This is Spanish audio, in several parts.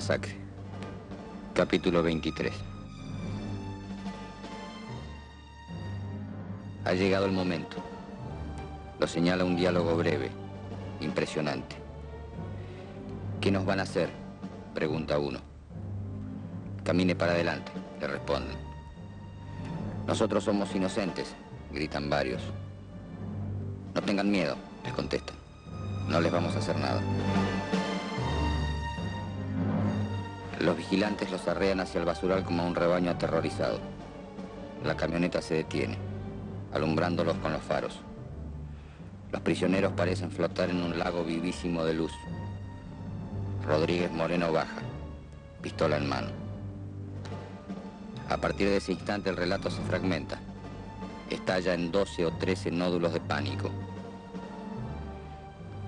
masacre. Capítulo 23. Ha llegado el momento. Lo señala un diálogo breve, impresionante. ¿Qué nos van a hacer?, pregunta uno. Camine para adelante, le responden. Nosotros somos inocentes, gritan varios. No tengan miedo, les contestan. No les vamos a hacer nada. Los vigilantes los arrean hacia el basural como a un rebaño aterrorizado. La camioneta se detiene, alumbrándolos con los faros. Los prisioneros parecen flotar en un lago vivísimo de luz. Rodríguez Moreno baja, pistola en mano. A partir de ese instante el relato se fragmenta. Estalla en 12 o 13 nódulos de pánico.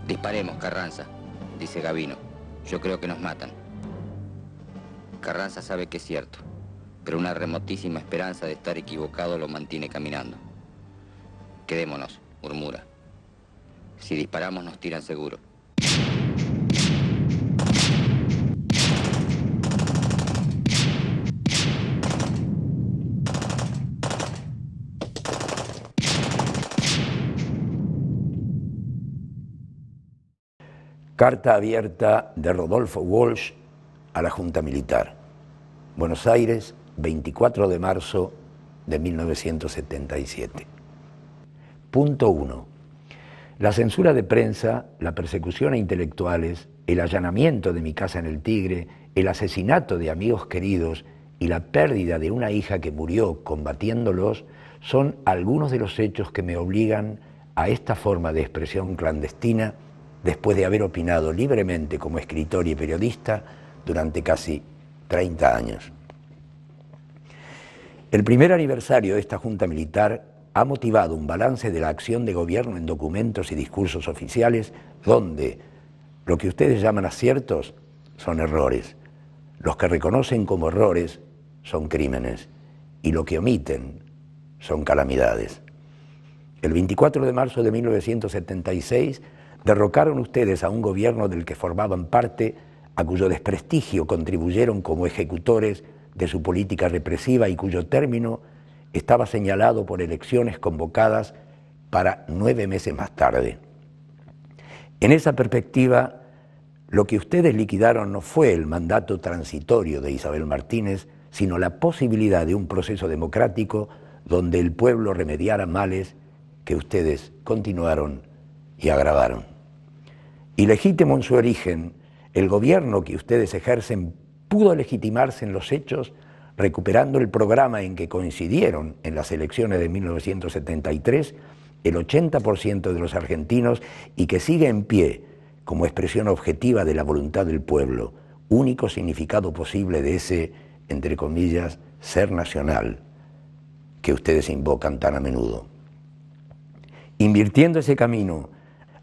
Disparemos, Carranza, dice Gavino. Yo creo que nos matan. Carranza sabe que es cierto, pero una remotísima esperanza de estar equivocado lo mantiene caminando. Quedémonos, murmura. Si disparamos nos tiran seguro. Carta abierta de Rodolfo Walsh a la Junta Militar. Buenos Aires, 24 de marzo de 1977. Punto 1. La censura de prensa, la persecución a intelectuales, el allanamiento de mi casa en El Tigre, el asesinato de amigos queridos y la pérdida de una hija que murió combatiéndolos son algunos de los hechos que me obligan a esta forma de expresión clandestina después de haber opinado libremente como escritor y periodista durante casi 30 años. El primer aniversario de esta Junta Militar ha motivado un balance de la acción de gobierno en documentos y discursos oficiales donde lo que ustedes llaman aciertos son errores, los que reconocen como errores son crímenes y lo que omiten son calamidades. El 24 de marzo de 1976 derrocaron ustedes a un gobierno del que formaban parte, a cuyo desprestigio contribuyeron como ejecutores de su política represiva y cuyo término estaba señalado por elecciones convocadas para 9 meses más tarde. En esa perspectiva, lo que ustedes liquidaron no fue el mandato transitorio de Isabel Martínez, sino la posibilidad de un proceso democrático donde el pueblo remediara males que ustedes continuaron y agravaron. Ilegítimo en su origen, el gobierno que ustedes ejercen pudo legitimarse en los hechos recuperando el programa en que coincidieron en las elecciones de 1973 el 80% de los argentinos y que sigue en pie como expresión objetiva de la voluntad del pueblo, único significado posible de ese, entre comillas, ser nacional que ustedes invocan tan a menudo. Invirtiendo ese camino,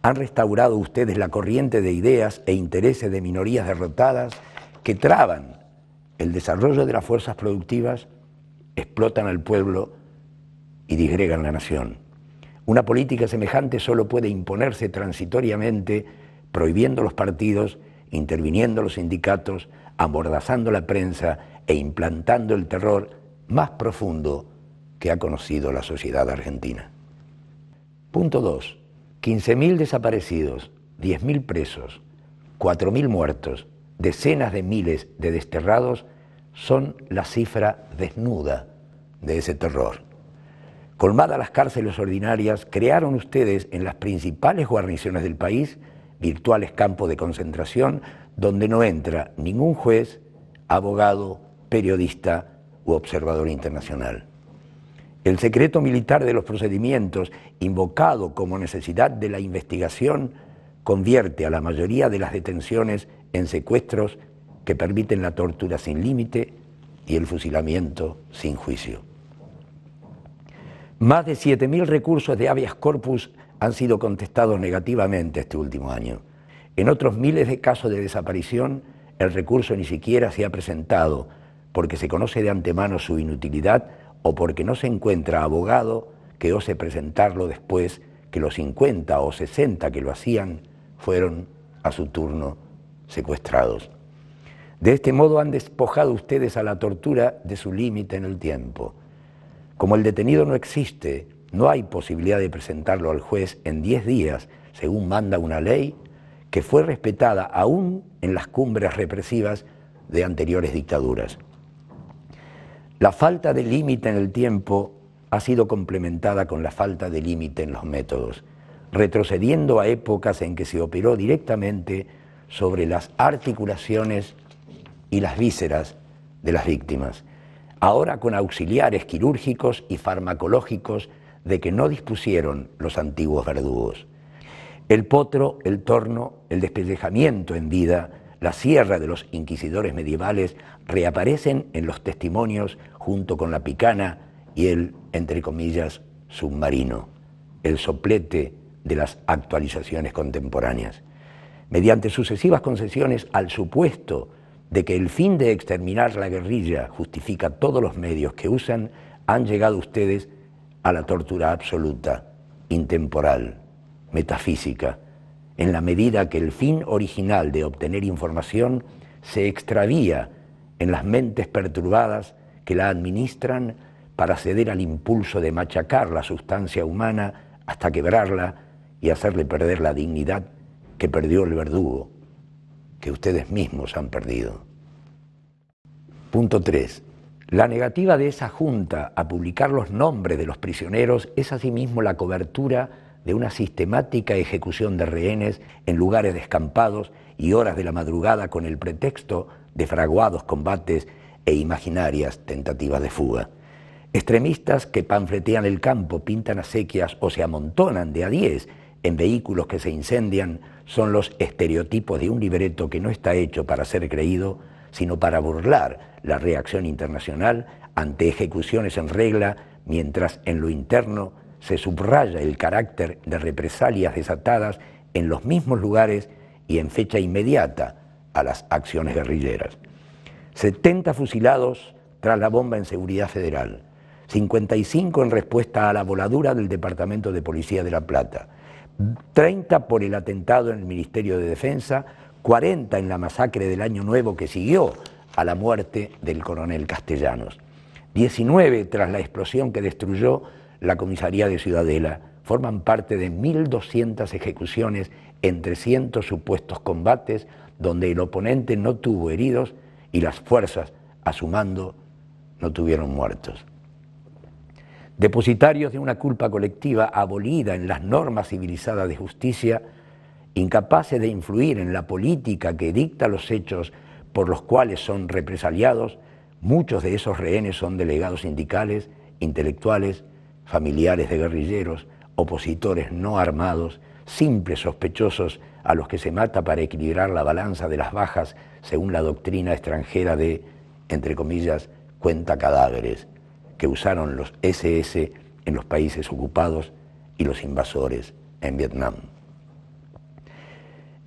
han restaurado ustedes la corriente de ideas e intereses de minorías derrotadas que traban el desarrollo de las fuerzas productivas, explotan al pueblo y disgregan la nación. Una política semejante solo puede imponerse transitoriamente, prohibiendo los partidos, interviniendo los sindicatos, amordazando la prensa e implantando el terror más profundo que ha conocido la sociedad argentina. Punto 2. 15.000 desaparecidos, 10.000 presos, 4.000 muertos, decenas de miles de desterrados son la cifra desnuda de ese terror. Colmadas las cárceles ordinarias, crearon ustedes en las principales guarniciones del país virtuales campos de concentración donde no entra ningún juez, abogado, periodista u observador internacional. El secreto militar de los procedimientos, invocado como necesidad de la investigación, convierte a la mayoría de las detenciones en secuestros que permiten la tortura sin límite y el fusilamiento sin juicio. Más de 7.000 recursos de habeas corpus han sido contestados negativamente este último año. En otros miles de casos de desaparición, el recurso ni siquiera se ha presentado porque se conoce de antemano su inutilidad o porque no se encuentra abogado que ose presentarlo después que los 50 o 60 que lo hacían fueron, a su turno, secuestrados. De este modo han despojado ustedes a la tortura de su límite en el tiempo. Como el detenido no existe, no hay posibilidad de presentarlo al juez en 10 días, según manda una ley que fue respetada aún en las cumbres represivas de anteriores dictaduras. La falta de límite en el tiempo ha sido complementada con la falta de límite en los métodos, retrocediendo a épocas en que se operó directamente sobre las articulaciones y las vísceras de las víctimas, ahora con auxiliares quirúrgicos y farmacológicos de que no dispusieron los antiguos verdugos. El potro, el torno, el despellejamiento en vida, la sierra de los inquisidores medievales reaparecen en los testimonios junto con la picana y el, entre comillas, submarino, el soplete de las actualizaciones contemporáneas. Mediante sucesivas concesiones al supuesto de que el fin de exterminar la guerrilla justifica todos los medios que usan, han llegado ustedes a la tortura absoluta, intemporal, metafísica, en la medida que el fin original de obtener información se extravía en las mentes perturbadas que la administran para ceder al impulso de machacar la sustancia humana hasta quebrarla y hacerle perder la dignidad que perdió el verdugo, que ustedes mismos han perdido. Punto 3. La negativa de esa junta a publicar los nombres de los prisioneros es asimismo la cobertura de una sistemática ejecución de rehenes en lugares descampados y horas de la madrugada con el pretexto de fraguados combates e imaginarias tentativas de fuga. Extremistas que panfletean el campo, pintan acequias o se amontonan de a 10 en vehículos que se incendian son los estereotipos de un libreto que no está hecho para ser creído, sino para burlar la reacción internacional ante ejecuciones en regla, mientras en lo interno se subraya el carácter de represalias desatadas en los mismos lugares y en fecha inmediata a las acciones guerrilleras. 70 fusilados tras la bomba en Seguridad Federal, 55 en respuesta a la voladura del Departamento de Policía de La Plata, 30 por el atentado en el Ministerio de Defensa, 40 en la masacre del Año Nuevo que siguió a la muerte del coronel Castellanos, 19 tras la explosión que destruyó la comisaría de Ciudadela. Forman parte de 1.200 ejecuciones en 300 supuestos combates donde el oponente no tuvo heridos y las fuerzas a su mando no tuvieron muertos. Depositarios de una culpa colectiva abolida en las normas civilizadas de justicia, incapaces de influir en la política que dicta los hechos por los cuales son represaliados, muchos de esos rehenes son delegados sindicales, intelectuales, familiares de guerrilleros, opositores no armados, simples sospechosos a los que se mata para equilibrar la balanza de las bajas según la doctrina extranjera de, entre comillas, cuenta cadáveres, que usaron los SS en los países ocupados y los invasores en Vietnam.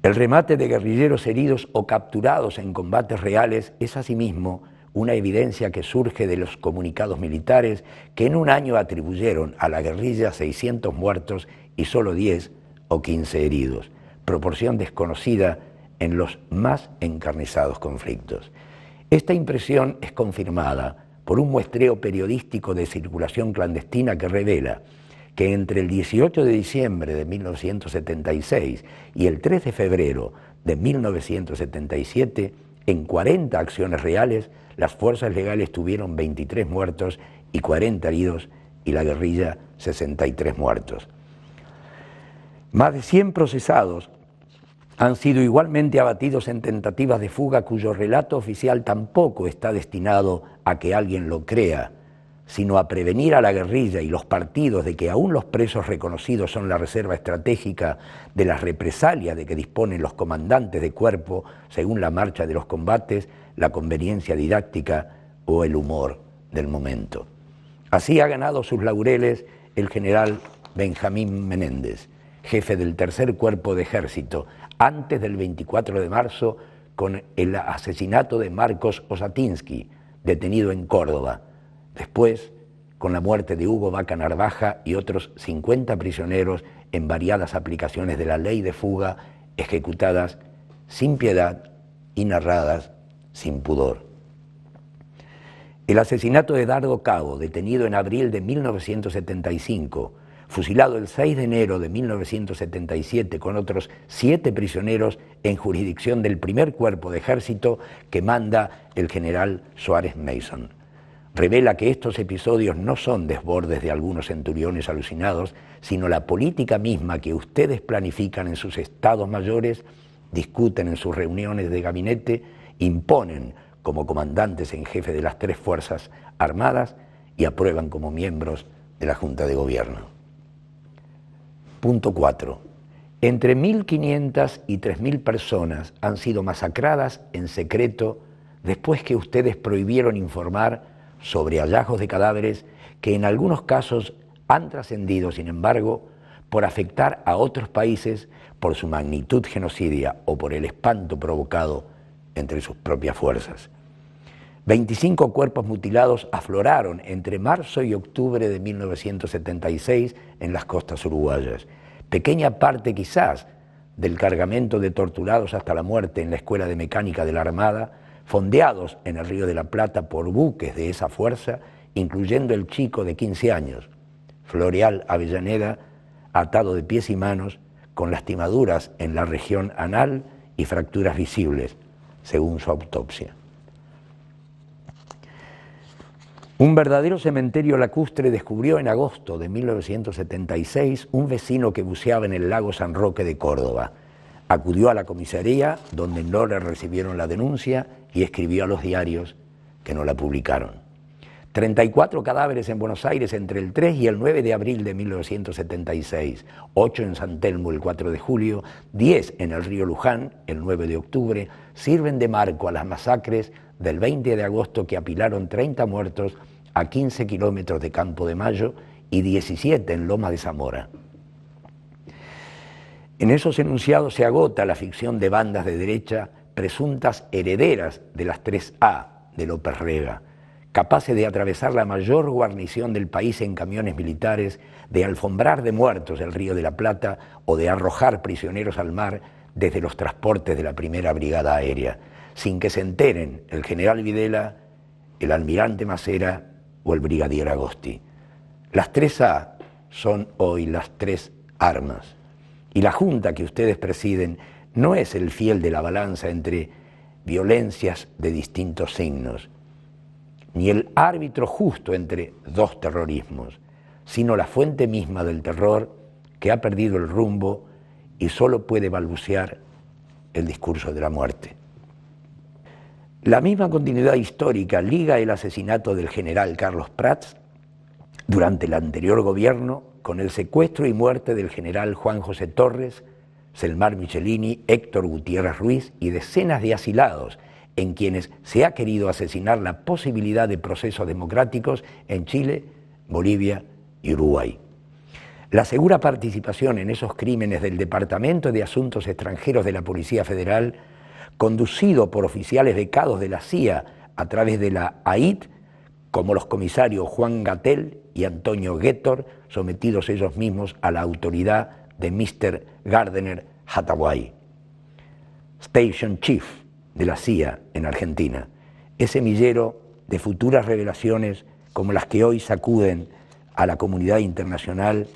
El remate de guerrilleros heridos o capturados en combates reales es asimismo una evidencia que surge de los comunicados militares que en un año atribuyeron a la guerrilla 600 muertos y solo 10 o 15 heridos, proporción desconocida en los más encarnizados conflictos. Esta impresión es confirmada por un muestreo periodístico de circulación clandestina que revela que entre el 18 de diciembre de 1976 y el 3 de febrero de 1977, en 40 acciones reales, las fuerzas legales tuvieron 23 muertos y 40 heridos y la guerrilla 63 muertos. Más de 100 procesados han sido igualmente abatidos en tentativas de fuga cuyo relato oficial tampoco está destinado a que alguien lo crea, sino a prevenir a la guerrilla y los partidos de que aún los presos reconocidos son la reserva estratégica de las represalias de que disponen los comandantes de cuerpo según la marcha de los combates, la conveniencia didáctica o el humor del momento. Así ha ganado sus laureles el general Benjamín Menéndez, jefe del Tercer Cuerpo de Ejército, antes del 24 de marzo con el asesinato de Marcos Osatinsky, detenido en Córdoba. Después, con la muerte de Hugo Vaca Narvaja y otros 50 prisioneros en variadas aplicaciones de la ley de fuga ejecutadas sin piedad y narradas sin pudor. El asesinato de Dardo Cabo, detenido en abril de 1975, fusilado el 6 de enero de 1977 con otros 7 prisioneros en jurisdicción del primer cuerpo de ejército que manda el general Suárez Mason. Revela que estos episodios no son desbordes de algunos centuriones alucinados, sino la política misma que ustedes planifican en sus estados mayores, discuten en sus reuniones de gabinete, imponen como comandantes en jefe de las 3 fuerzas armadas y aprueban como miembros de la Junta de Gobierno. Punto 4. Entre 1.500 y 3.000 personas han sido masacradas en secreto después que ustedes prohibieron informar sobre hallazgos de cadáveres que en algunos casos han trascendido, sin embargo, por afectar a otros países por su magnitud genocidia o por el espanto provocado entre sus propias fuerzas. 25 cuerpos mutilados afloraron entre marzo y octubre de 1976 en las costas uruguayas. Pequeña parte quizás del cargamento de torturados hasta la muerte en la Escuela de Mecánica de la Armada, fondeados en el Río de la Plata por buques de esa fuerza, incluyendo el chico de 15 años, Floreal Avellaneda, atado de pies y manos, con lastimaduras en la región anal y fracturas visibles, según su autopsia. Un verdadero cementerio lacustre descubrió en agosto de 1976 un vecino que buceaba en el lago San Roque de Córdoba. Acudió a la comisaría, donde no le recibieron la denuncia, y escribió a los diarios que no la publicaron. 34 cadáveres en Buenos Aires entre el 3 y el 9 de abril de 1976, 8 en San Telmo el 4 de julio, 10 en el río Luján el 9 de octubre, sirven de marco a las masacres del 20 de agosto que apilaron 30 muertos a 15 kilómetros de Campo de Mayo y 17 en Loma de Zamora. En esos enunciados se agota la ficción de bandas de derecha presuntas herederas de las 3A de López Rega, capaces de atravesar la mayor guarnición del país en camiones militares, de alfombrar de muertos el Río de la Plata o de arrojar prisioneros al mar desde los transportes de la Primera Brigada Aérea, sin que se enteren el general Videla, el almirante Macera o el brigadier Agosti. Las 3A son hoy las 3 armas. Y la Junta que ustedes presiden no es el fiel de la balanza entre violencias de distintos signos, ni el árbitro justo entre 2 terrorismos, sino la fuente misma del terror que ha perdido el rumbo y solo puede balbucear el discurso de la muerte. La misma continuidad histórica liga el asesinato del general Carlos Prats durante el anterior gobierno con el secuestro y muerte del general Juan José Torres, Selmar Michelini, Héctor Gutiérrez Ruiz y decenas de asilados en quienes se ha querido asesinar la posibilidad de procesos democráticos en Chile, Bolivia y Uruguay. La segura participación en esos crímenes del Departamento de Asuntos Extranjeros de la Policía Federal, conducido por oficiales becados de la CIA a través de la AIT, como los comisarios Juan Gatel y Antonio Guettor, sometidos ellos mismos a la autoridad de Mr. Gardner Hathaway, Station Chief de la CIA en Argentina, es semillero de futuras revelaciones como las que hoy sacuden a la comunidad internacional,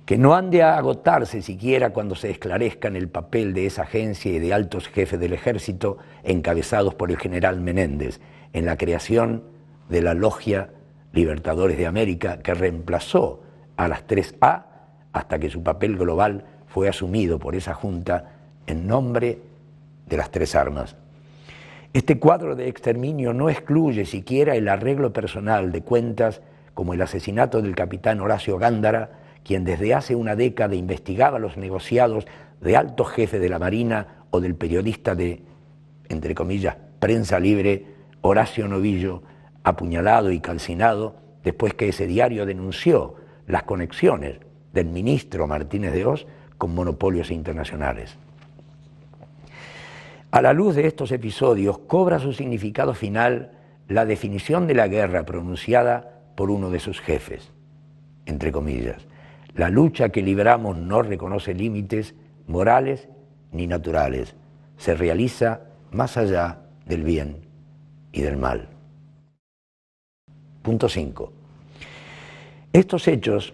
que no han de agotarse siquiera cuando se esclarezcan el papel de esa agencia y de altos jefes del ejército encabezados por el general Menéndez en la creación de la Logia Libertadores de América, que reemplazó a las 3A hasta que su papel global fue asumido por esa junta en nombre de las 3 armas. Este cuadro de exterminio no excluye siquiera el arreglo personal de cuentas como el asesinato del capitán Horacio Gándara, quien desde hace una década investigaba los negociados de altos jefes de la Marina o del periodista de, entre comillas, prensa libre, Horacio Novillo, apuñalado y calcinado después que ese diario denunció las conexiones del ministro Martínez de Oz con monopolios internacionales. A la luz de estos episodios cobra su significado final la definición de la guerra pronunciada por uno de sus jefes, entre comillas: la lucha que libramos no reconoce límites morales ni naturales, se realiza más allá del bien y del mal. Punto 5. Estos hechos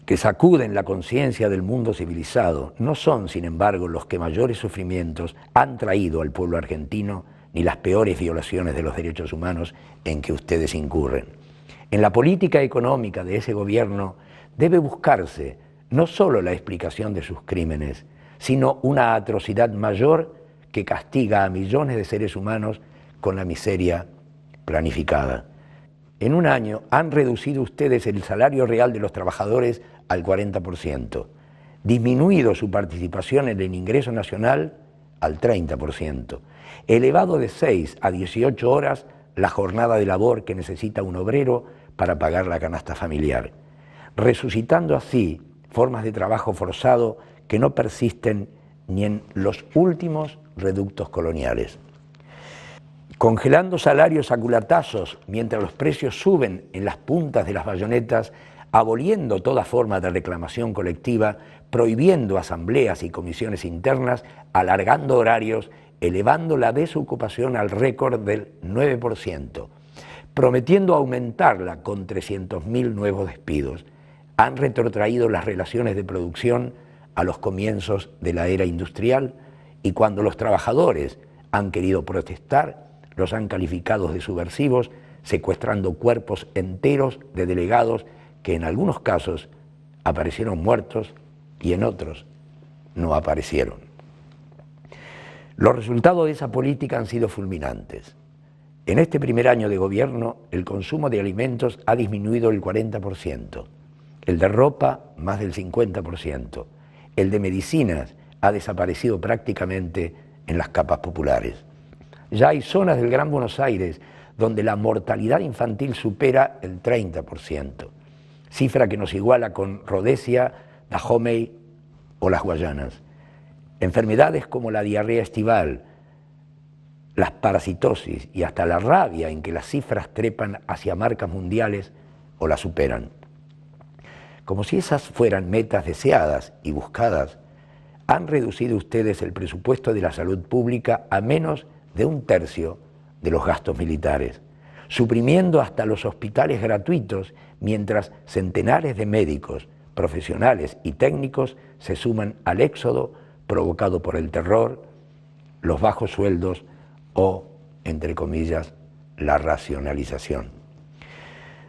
que sacuden la conciencia del mundo civilizado no son, sin embargo, los que mayores sufrimientos han traído al pueblo argentino ni las peores violaciones de los derechos humanos en que ustedes incurren. En la política económica de ese gobierno debe buscarse no solo la explicación de sus crímenes, sino una atrocidad mayor que castiga a millones de seres humanos con la miseria planificada. En un año han reducido ustedes el salario real de los trabajadores al 40%, disminuido su participación en el ingreso nacional al 30%, elevado de 6 a 18 horas la jornada de labor que necesita un obrero para pagar la canasta familiar, resucitando así formas de trabajo forzado que no persisten ni en los últimos reductos coloniales. Congelando salarios a culatazos mientras los precios suben en las puntas de las bayonetas, aboliendo toda forma de reclamación colectiva, prohibiendo asambleas y comisiones internas, alargando horarios, elevando la desocupación al récord del 9%, prometiendo aumentarla con 300.000 nuevos despidos. Han retrotraído las relaciones de producción a los comienzos de la era industrial y cuando los trabajadores han querido protestar, los han calificado de subversivos, secuestrando cuerpos enteros de delegados que en algunos casos aparecieron muertos y en otros no aparecieron. Los resultados de esa política han sido fulminantes. En este primer año de gobierno, el consumo de alimentos ha disminuido el 40%, el de ropa más del 50%, el de medicinas ha desaparecido prácticamente en las capas populares. Ya hay zonas del Gran Buenos Aires donde la mortalidad infantil supera el 30%, cifra que nos iguala con Rhodesia, Dahomey o las Guayanas. Enfermedades como la diarrea estival, las parasitosis y hasta la rabia en que las cifras trepan hacia marcas mundiales o las superan. Como si esas fueran metas deseadas y buscadas, han reducido ustedes el presupuesto de la salud pública a menos de 1/3 de los gastos militares, suprimiendo hasta los hospitales gratuitos mientras centenares de médicos, profesionales y técnicos se suman al éxodo provocado por el terror, los bajos sueldos o, entre comillas, la racionalización.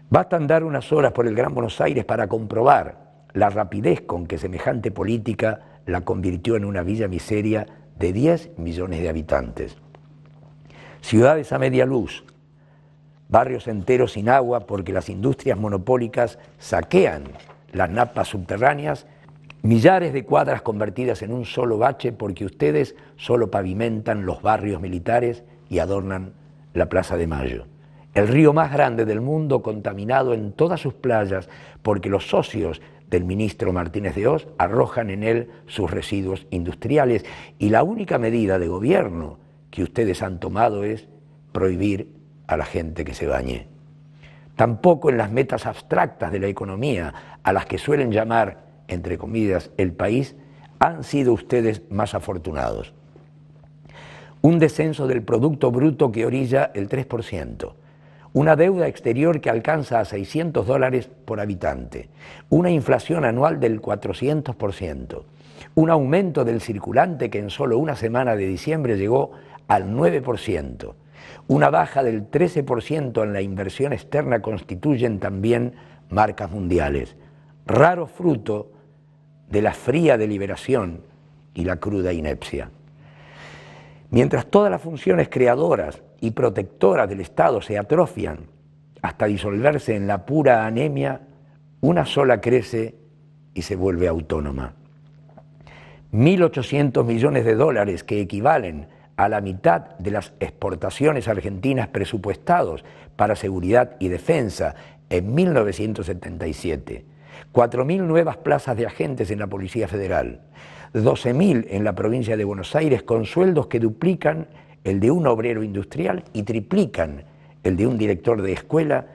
Basta andar unas horas por el Gran Buenos Aires para comprobar la rapidez con que semejante política la convirtió en una villa miseria de 10 millones de habitantes. Ciudades a media luz, barrios enteros sin agua porque las industrias monopólicas saquean las napas subterráneas, millares de cuadras convertidas en un solo bache porque ustedes solo pavimentan los barrios militares y adornan la Plaza de Mayo. El río más grande del mundo contaminado en todas sus playas porque los socios del ministro Martínez de Oz arrojan en él sus residuos industriales y la única medida de gobierno que ustedes han tomado es prohibir a la gente que se bañe. Tampoco en las metas abstractas de la economía, a las que suelen llamar, entre comillas, el país, han sido ustedes más afortunados. Un descenso del Producto Bruto que orilla el 3%, una deuda exterior que alcanza a $600 por habitante, una inflación anual del 400%, un aumento del circulante que en solo una semana de diciembre llegó al 9%, una baja del 13% en la inversión externa constituyen también marcas mundiales, raro fruto de la fría deliberación y la cruda inepcia. Mientras todas las funciones creadoras y protectoras del Estado se atrofian hasta disolverse en la pura anemia, una sola crece y se vuelve autónoma. 1.800 millones de dólares que equivalen a la mitad de las exportaciones argentinas presupuestados para seguridad y defensa en 1977, 4.000 nuevas plazas de agentes en la Policía Federal, 12.000 en la provincia de Buenos Aires con sueldos que duplican el de un obrero industrial y triplican el de un director de escuela,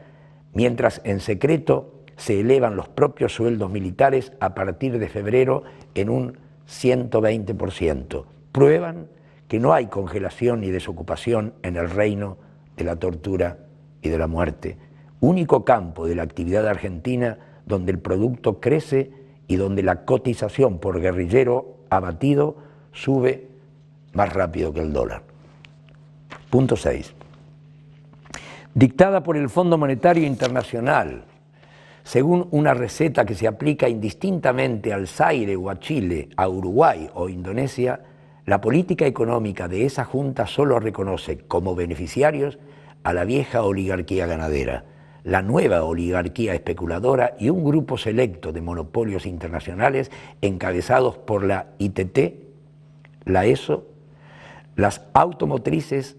mientras en secreto se elevan los propios sueldos militares a partir de febrero en un 120%. Prueban que no hay congelación ni desocupación en el reino de la tortura y de la muerte, único campo de la actividad argentina donde el producto crece y donde la cotización por guerrillero abatido sube más rápido que el dólar. Punto 6. Dictada por el Fondo Monetario Internacional, según una receta que se aplica indistintamente al Zaire o a Chile, a Uruguay o Indonesia, la política económica de esa junta solo reconoce como beneficiarios a la vieja oligarquía ganadera, la nueva oligarquía especuladora y un grupo selecto de monopolios internacionales encabezados por la ITT, la ESO, las automotrices,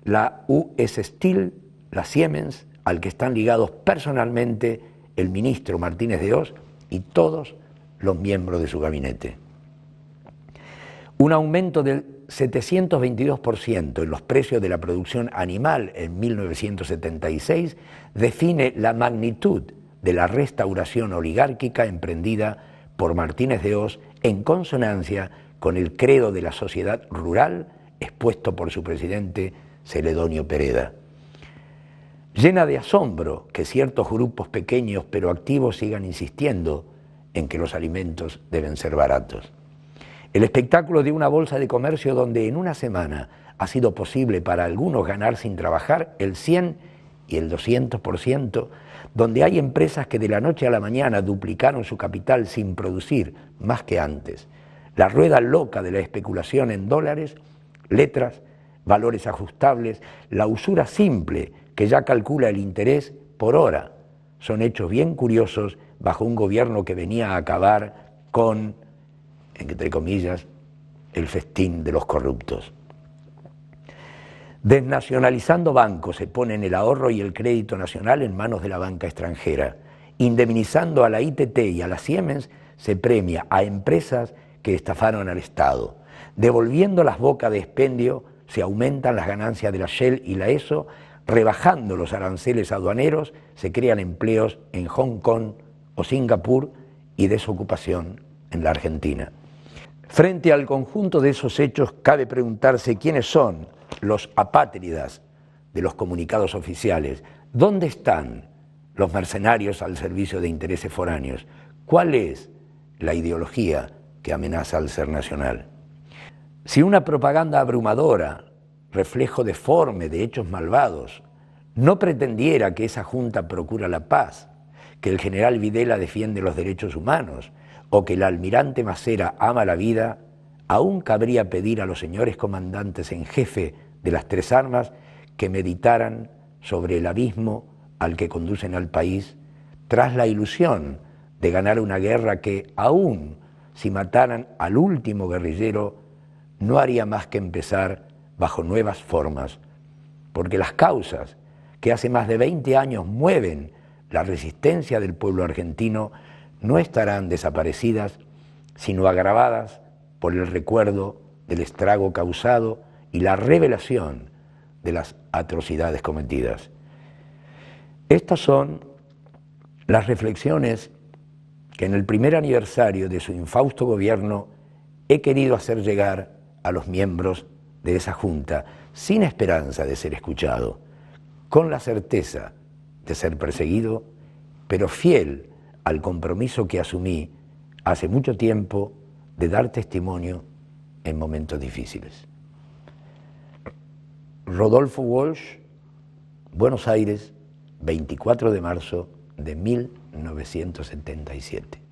la US Steel, la Siemens, al que están ligados personalmente el ministro Martínez de Oz y todos los miembros de su gabinete. Un aumento del 722% en los precios de la producción animal en 1976 define la magnitud de la restauración oligárquica emprendida por Martínez de Oz en consonancia con el credo de la sociedad rural expuesto por su presidente Celedonio Pereda. Llena de asombro que ciertos grupos pequeños pero activos sigan insistiendo en que los alimentos deben ser baratos. El espectáculo de una bolsa de comercio donde en una semana ha sido posible para algunos ganar sin trabajar el 100 y el 200%, donde hay empresas que de la noche a la mañana duplicaron su capital sin producir más que antes. La rueda loca de la especulación en dólares, letras, valores ajustables, la usura simple que ya calcula el interés por hora, son hechos bien curiosos bajo un gobierno que venía a acabar con, entre comillas, el festín de los corruptos. Desnacionalizando bancos se ponen el ahorro y el crédito nacional en manos de la banca extranjera. Indemnizando a la ITT y a la Siemens se premia a empresas que estafaron al Estado. Devolviendo las bocas de expendio se aumentan las ganancias de la Shell y la ESO. Rebajando los aranceles aduaneros se crean empleos en Hong Kong o Singapur y desocupación en la Argentina. Frente al conjunto de esos hechos, cabe preguntarse quiénes son los apátridas de los comunicados oficiales. ¿Dónde están los mercenarios al servicio de intereses foráneos? ¿Cuál es la ideología que amenaza al ser nacional? Si una propaganda abrumadora, reflejo deforme de hechos malvados, no pretendiera que esa junta procura la paz, que el general Videla defiende los derechos humanos o que el almirante Macera ama la vida, aún cabría pedir a los señores comandantes en jefe de las tres armas que meditaran sobre el abismo al que conducen al país tras la ilusión de ganar una guerra que, aún si mataran al último guerrillero, no haría más que empezar bajo nuevas formas, porque las causas que hace más de 20 años mueven la resistencia del pueblo argentino no estarán desaparecidas, sino agravadas por el recuerdo del estrago causado y la revelación de las atrocidades cometidas. Estas son las reflexiones que en el primer aniversario de su infausto gobierno he querido hacer llegar a los miembros de esa junta, sin esperanza de ser escuchado, con la certeza de ser perseguido, pero fiel al compromiso que asumí hace mucho tiempo de dar testimonio en momentos difíciles. Rodolfo Walsh, Buenos Aires, 24 de marzo de 1977.